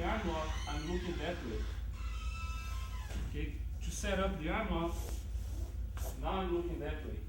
arm lock, I'm looking that way. Okay, to set up the arm lock, now I'm looking that way.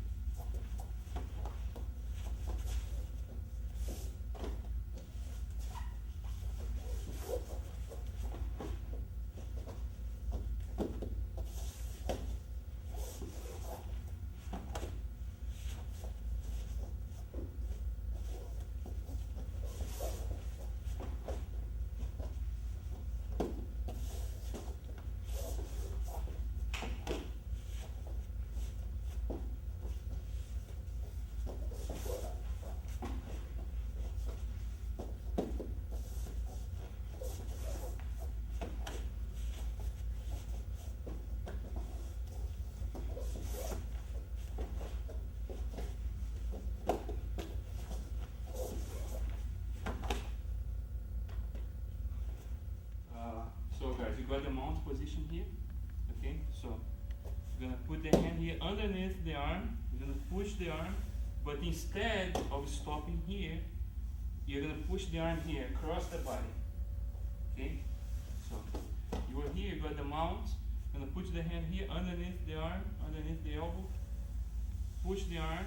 So guys, you got the mount position here, okay? So you're gonna put the hand here underneath the arm, you're gonna push the arm, but instead of stopping here, you're gonna push the arm here across the body, okay? So you are here, you got the mount, you're gonna put the hand here underneath the arm, underneath the elbow, push the arm,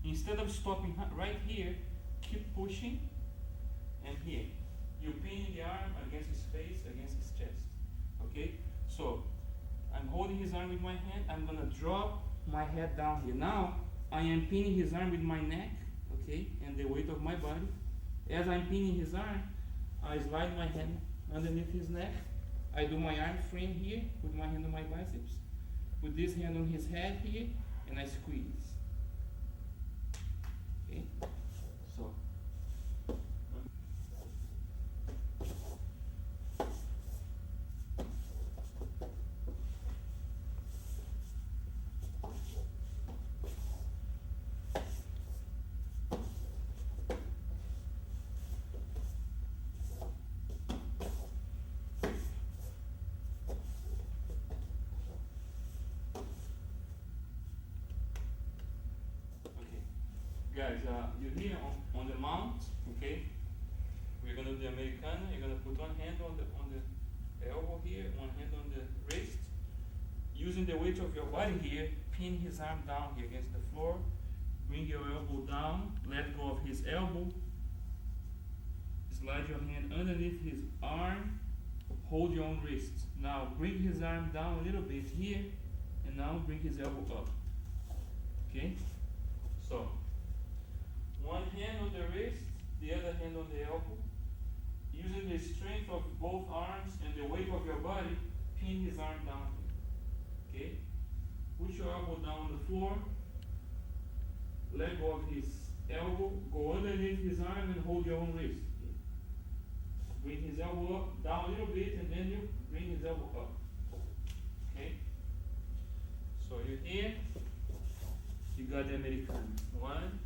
instead of stopping right here, keep pushing, and here. You're pinning the arm against his face, against his chest. Okay? So, I'm holding his arm with my hand. I'm going to drop my head down here. Now, I am pinning his arm with my neck, okay, and the weight of my body. As I'm pinning his arm, I slide my hand underneath his neck. I do my arm frame here with my hand on my biceps. Put this hand on his head here, and I squeeze. Okay? So, guys, you're here on the mount, okay? We're gonna do the Americana. You're gonna put one hand on the elbow here, one hand on the wrist. Using the weight of your body here, pin his arm down here against the floor. Bring your elbow down, let go of his elbow. Slide your hand underneath his arm. Hold your own wrist. Now bring his arm down a little bit here, and now bring his elbow up. Okay? So, one hand on the wrist, the other hand on the elbow. Using the strength of both arms and the weight of your body, pin his arm down here. Okay? Put your elbow down on the floor. Let go of his elbow. Go underneath his arm and hold your own wrist. Bring his elbow up, down a little bit, and then you bring his elbow up. Okay? So you're here. You got the American. 1,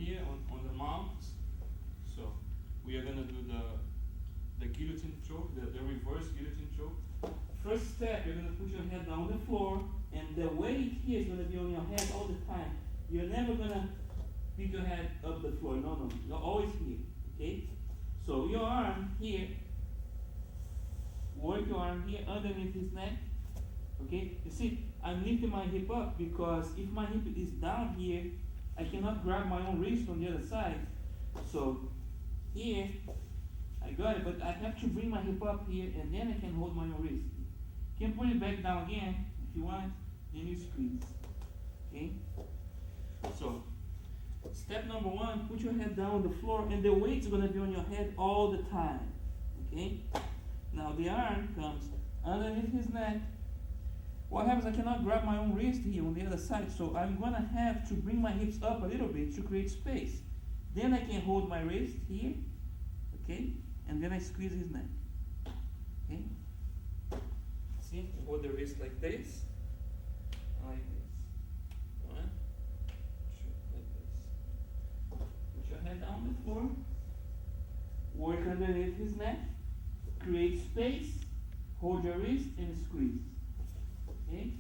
here on the mount. So we are gonna do the guillotine choke, the reverse guillotine choke. First step, you're gonna put your head down on the floor, and the weight here is gonna be on your head all the time. You're never gonna pick your head up the floor. No. You're always here. Okay? So your arm here, work your arm here underneath his neck. Okay? You see, I'm lifting my hip up because if my hip is down here, I cannot grab my own wrist on the other side. So here, I got it, but I have to bring my hip up here, and then I can hold my own wrist. You can put it back down again if you want, then you squeeze. Okay? So, step number 1, put your head down on the floor, and the weight's gonna be on your head all the time. Okay? Now the arm comes underneath his neck. What happens, I cannot grab my own wrist here on the other side, so I'm gonna have to bring my hips up a little bit to create space. Then I can hold my wrist here, okay? And then I squeeze his neck, okay? See, hold the wrist like this, like this. 1, 2, like this. Put your head down on the floor. Work underneath his neck. Create space. Hold your wrist and squeeze. Okay?